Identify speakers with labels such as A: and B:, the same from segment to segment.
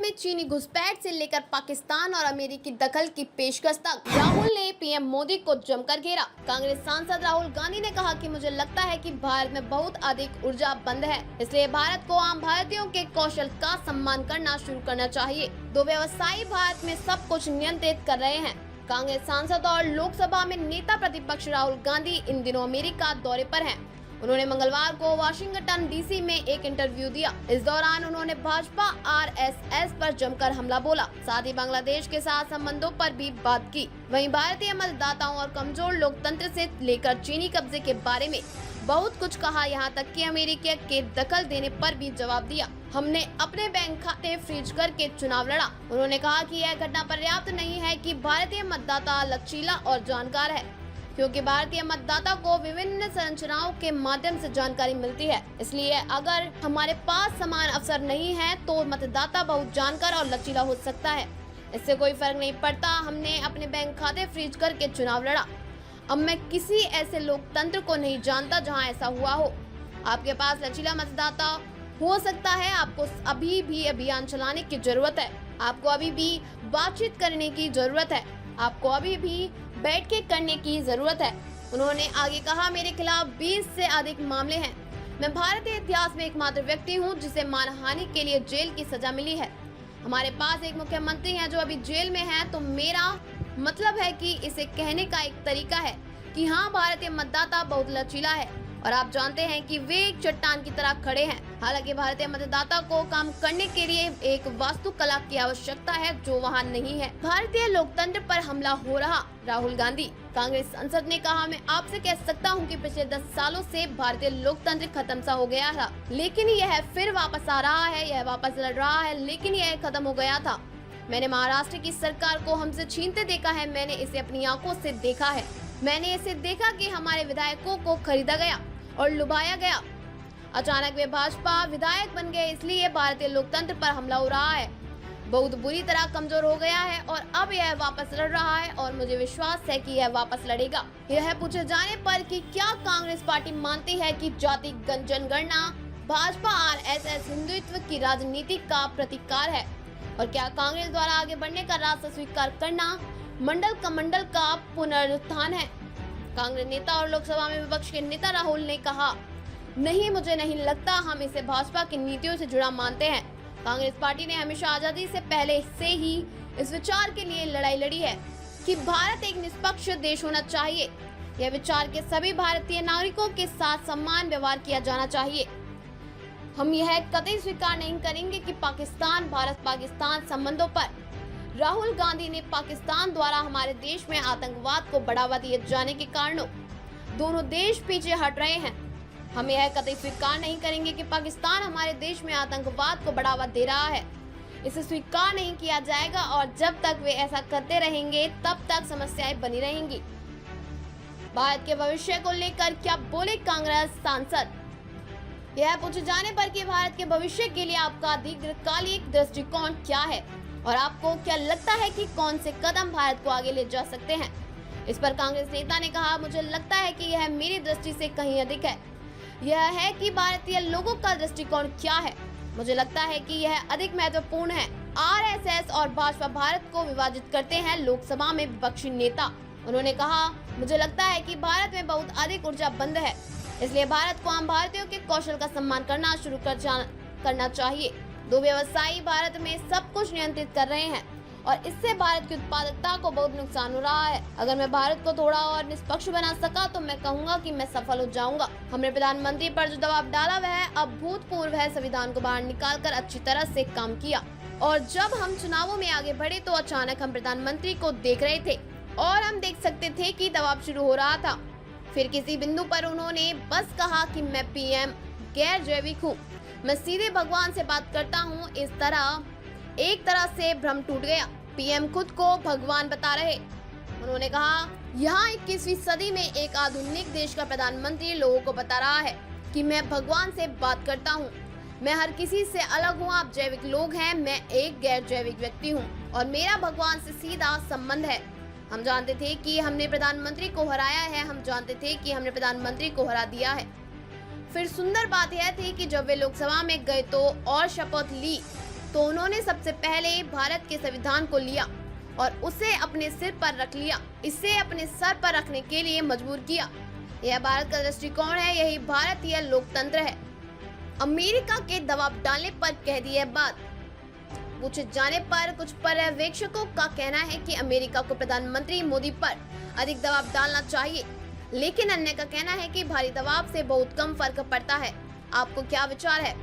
A: में चीनी घुसपैठ से लेकर पाकिस्तान और अमेरिकी दखल की पेशकश तक राहुल ने पीएम मोदी को जमकर घेरा। कांग्रेस सांसद राहुल गांधी ने कहा कि मुझे लगता है कि भारत में बहुत अधिक ऊर्जा बंद है, इसलिए भारत को आम भारतीयों के कौशल का सम्मान करना शुरू करना चाहिए। दो व्यवसायी भारत में सब कुछ नियंत्रित कर रहे हैं। कांग्रेस सांसद और लोकसभा में नेता प्रतिपक्ष राहुल गांधी इन दिनों अमेरिका दौरे पर हैं। उन्होंने मंगलवार को वाशिंगटन डीसी में एक इंटरव्यू दिया। इस दौरान उन्होंने भाजपा आरएसएस पर जमकर हमला बोला, साथ ही बांग्लादेश के साथ संबंधों पर भी बात की। वहीं भारतीय मतदाताओं और कमजोर लोकतंत्र से लेकर चीनी कब्जे के बारे में बहुत कुछ कहा, यहाँ तक कि अमेरिका के दखल देने पर भी जवाब दिया। हमने अपने बैंक खाते फ्रीज करके चुनाव लड़ा। उन्होंने कहा कि यह घटना पर्याप्त नहीं है कि भारतीय मतदाता लचीला और जानकार है, क्योंकि भारतीय मतदाता को विभिन्न संरचनाओं के माध्यम से जानकारी मिलती है। इसलिए अगर हमारे पास समान अवसर नहीं है तो मतदाता बहुत जानकार और लचीला हो सकता है, इससे कोई फर्क नहीं पड़ता। हमने अपने बैंक खाते फ्रीज करके चुनाव लड़ा। अब मैं किसी ऐसे लोकतंत्र को नहीं जानता जहां ऐसा हुआ हो। आपके पास लचीला मतदाता हो सकता है, आपको अभी भी अभियान चलाने की जरूरत है, आपको अभी भी बातचीत करने की जरूरत है, आपको अभी भी बैठ के करने की जरूरत है। उन्होंने आगे कहा, मेरे खिलाफ 20 से अधिक मामले हैं। मैं भारतीय इतिहास में एकमात्र व्यक्ति हूं जिसे मानहानि के लिए जेल की सजा मिली है। हमारे पास एक मुख्यमंत्री हैं जो अभी जेल में हैं, तो मेरा मतलब है कि इसे कहने का एक तरीका है कि हाँ, भारतीय मतदाता बहुत लचीला है और आप जानते हैं कि वे एक चट्टान की तरह खड़े हैं। हालांकि भारतीय मतदाता को काम करने के लिए एक वास्तुकला की आवश्यकता है जो वहां नहीं है। भारतीय लोकतंत्र पर हमला हो रहा, राहुल गांधी। कांग्रेस सांसद ने कहा, मैं आपसे कह सकता हूं कि पिछले 10 सालों से भारतीय लोकतंत्र खत्म सा हो गया था, लेकिन यह फिर वापस आ रहा है, यह वापस लड़ रहा है, लेकिन यह खत्म हो गया था। मैंने महाराष्ट्र की सरकार को हमसे छीनते देखा है, मैंने इसे अपनी आंखों से देखा है। मैंने इसे देखा कि हमारे विधायकों को खरीदा गया और लुभाया गया। अचानक वे भाजपा विधायक बन गए, इसलिए भारतीय लोकतंत्र पर हमला हो रहा है, बहुत बुरी तरह कमजोर हो गया है और अब यह वापस लड़ रहा है और मुझे विश्वास है कि यह वापस लड़ेगा। यह पूछे जाने पर कि क्या कांग्रेस पार्टी मानती है कि जाति जनगणना भाजपा आरएसएस हिंदुत्व की राजनीति का प्रतिकार है, और क्या कांग्रेस द्वारा आगे बढ़ने का रास्ता स्वीकार करना मंडल कमंडल का पुनरुत्थान है। कांग्रेस नेता और लोकसभा में विपक्ष के नेता राहुल ने कहा, नहीं, मुझे नहीं लगता, हम इसे भाजपा की नीतियों से जुड़ा मानते हैं। कांग्रेस पार्टी ने हमेशा आजादी से पहले से ही इस विचार के लिए लड़ाई लड़ी है कि भारत एक निष्पक्ष देश होना चाहिए। यह विचार के सभी भारतीय नागरिकों के साथ समान व्यवहार किया जाना चाहिए। हम यह कतई स्वीकार नहीं करेंगे कि पाकिस्तान भारत पाकिस्तान संबंधों पर राहुल गांधी ने पाकिस्तान द्वारा हमारे देश में आतंकवाद को बढ़ावा दिए जाने के कारणों दोनों देश पीछे हट रहे हैं। हम यह कतई स्वीकार नहीं करेंगे कि पाकिस्तान हमारे देश में आतंकवाद को बढ़ावा दे रहा है। इसे स्वीकार नहीं किया जाएगा और जब तक वे ऐसा करते रहेंगे तब तक समस्याएं बनी रहेंगी। भारत के भविष्य को लेकर क्या बोले कांग्रेस सांसद। यह पूछे जाने पर कि भारत के भविष्य के लिए आपका दीर्घकालिक दृष्टिकोण क्या है और आपको क्या लगता है कि कौन से कदम भारत को आगे ले जा सकते हैं। इस पर कांग्रेस नेता ने कहा, मुझे लगता है कि यह मेरी दृष्टि से कहीं अधिक है। यह है कि भारतीय लोगों का दृष्टिकोण क्या है। मुझे लगता है कि यह अधिक महत्वपूर्ण है। आरएसएस और भाजपा भारत को विभाजित करते हैं, लोकसभा में विपक्षी नेता। उन्होंने कहा, मुझे लगता है कि भारत में बहुत अधिक ऊर्जा बंद है, इसलिए भारत को आम भारतीयों के कौशल का सम्मान करना शुरू करना चाहिए। दो व्यवसायी भारत में सब कुछ नियंत्रित कर रहे हैं और इससे भारत की उत्पादकता को बहुत नुकसान हो रहा है। अगर मैं भारत को थोड़ा और निष्पक्ष बना सका तो मैं कहूँगा कि मैं सफल हो जाऊंगा। हमने प्रधानमंत्री पर जो दबाव डाला वह अभूतपूर्व है। संविधान को बाहर निकालकर अच्छी तरह से काम किया और जब हम चुनावों में आगे बढ़े तो अचानक हम प्रधानमंत्री को देख रहे थे और हम देख सकते थे कि दबाव शुरू हो रहा था। फिर किसी बिंदु पर उन्होंने बस कहा कि मैं पीएम गैर जैविक हूँ, मैं सीधे भगवान से बात करता हूँ। इस तरह एक तरह से भ्रम टूट गया। पीएम खुद को भगवान बता रहे। उन्होंने कहा, यहाँ 21वीं सदी में एक आधुनिक देश का प्रधानमंत्री लोगों को बता रहा है कि मैं भगवान से बात करता हूँ, मैं हर किसी से अलग हूँ। आप जैविक लोग हैं, मैं एक गैर जैविक व्यक्ति हूँ और मेरा भगवान से सीधा संबंध है। हम जानते थे कि हमने प्रधानमंत्री को हराया है, हम जानते थे कि हमने प्रधानमंत्री को हरा दिया है। फिर सुंदर बात यह थी कि जब वे लोकसभा में गए तो और शपथ ली तो उन्होंने सबसे पहले भारत के संविधान को लिया और उसे अपने सिर पर रख लिया, इसे अपने सर पर रखने के लिए मजबूर किया। यह भारत का दृष्टिकोण है, यही भारतीय लोकतंत्र है। अमेरिका के दबाव डालने पर कह दी है बात। पूछे जाने पर कुछ पर्यवेक्षकों का कहना है कि अमेरिका को प्रधानमंत्री मोदी पर अधिक दबाव डालना चाहिए, लेकिन अन्य का कहना है कि भारी दबाव से बहुत कम फर्क पड़ता है। आपको क्या विचार है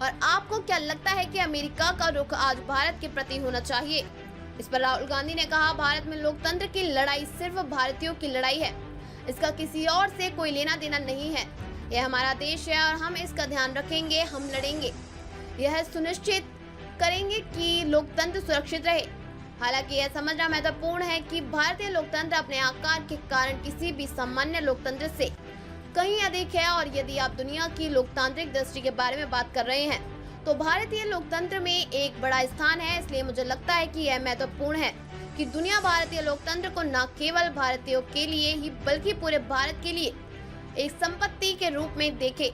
A: और आपको क्या लगता है कि अमेरिका का रुख आज भारत के प्रति होना चाहिए? इस पर राहुल गांधी ने कहा, भारत में लोकतंत्र की लड़ाई सिर्फ भारतीयों की लड़ाई है, इसका किसी और से कोई लेना देना नहीं है। यह हमारा देश है और हम इसका ध्यान रखेंगे, हम लड़ेंगे, यह सुनिश्चित करेंगे कि लोकतंत्र सुरक्षित रहे। हालांकि यह समझना महत्वपूर्ण है कि भारतीय लोकतंत्र अपने आकार के कारण किसी भी सामान्य लोकतंत्र से कहीं अधिक है, और यदि आप दुनिया की लोकतांत्रिक दृष्टि के बारे में बात कर रहे हैं तो भारतीय लोकतंत्र में एक बड़ा स्थान है। इसलिए मुझे लगता है कि यह महत्वपूर्ण है कि दुनिया भारतीय लोकतंत्र को न केवल भारतीयों के लिए ही बल्कि पूरे भारत के लिए एक संपत्ति के रूप में देखे।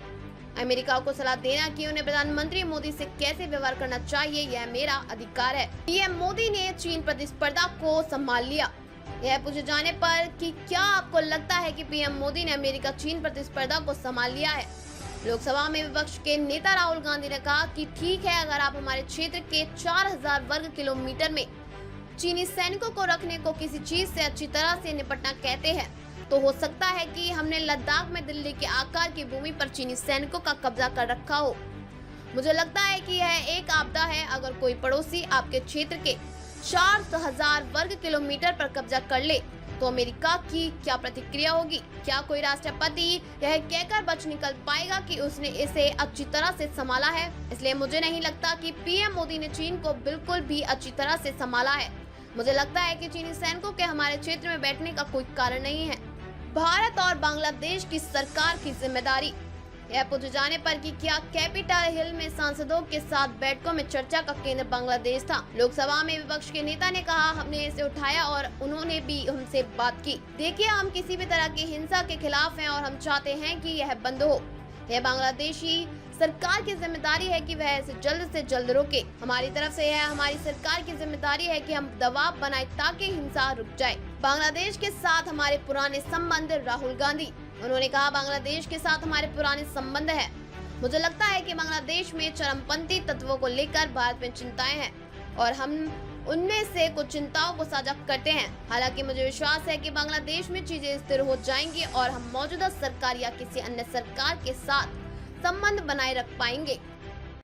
A: अमेरिका को सलाह देना कि उन्हें प्रधानमंत्री मोदी से कैसे व्यवहार करना चाहिए, यह मेरा अधिकार है। पीएम मोदी ने चीन प्रतिस्पर्धा को संभाल लिया। यह पूछे जाने पर कि क्या आपको लगता है कि पीएम मोदी ने अमेरिका चीन प्रतिस्पर्धा को संभाल लिया है, लोकसभा में विपक्ष के नेता राहुल गांधी ने कहा कि ठीक है, अगर आप हमारे क्षेत्र के 4000 वर्ग किलोमीटर में चीनी सैनिकों को रखने को किसी चीज से अच्छी तरह से निपटना कहते हैं, तो हो सकता है कि हमने लद्दाख में दिल्ली के आकार की भूमि पर चीनी सैनिकों का कब्जा कर रखा हो। मुझे लगता है कि यह एक आपदा है। अगर कोई पड़ोसी आपके क्षेत्र के 4000 वर्ग किलोमीटर पर कब्जा कर ले तो अमेरिका की क्या प्रतिक्रिया होगी? क्या कोई राष्ट्रपति यह कहकर बच निकल पाएगा कि उसने इसे अच्छी तरह से संभाला है? इसलिए मुझे नहीं लगता कि पीएम मोदी ने चीन को बिल्कुल भी अच्छी तरह से संभाला है। मुझे लगता है कि चीनी सैनिकों के हमारे क्षेत्र में बैठने का कोई कारण नहीं है। भारत और बांग्लादेश की सरकार की जिम्मेदारी। यह पूछे जाने पर कि क्या कैपिटल हिल में सांसदों के साथ बैठकों में चर्चा का केंद्र बांग्लादेश था। लोकसभा में विपक्ष के नेता ने कहा, हमने इसे उठाया और उन्होंने भी हमसे बात की। देखिए, हम किसी भी तरह की हिंसा के खिलाफ हैं और हम चाहते हैं कि यह बंद हो। यह बांग्लादेशी सरकार की जिम्मेदारी है कि वह इसे जल्द से जल्द रोके। हमारी तरफ से यह हमारी सरकार की जिम्मेदारी है कि हम दबाव बनाए ताकि हिंसा रुक जाए। बांग्लादेश के साथ हमारे पुराने संबंध। राहुल गांधी, उन्होंने कहा, बांग्लादेश के साथ हमारे पुराने संबंध है। मुझे लगता है कि बांग्लादेश में चरमपंथी तत्वों को लेकर भारत में चिंताएं हैं और हम उनमें से कुछ चिंताओं को साझा करते हैं। हालांकि मुझे विश्वास है कि बांग्लादेश में चीजें स्थिर हो जाएंगी और हम मौजूदा सरकार या किसी अन्य सरकार के साथ संबंध बनाए रख पाएंगे।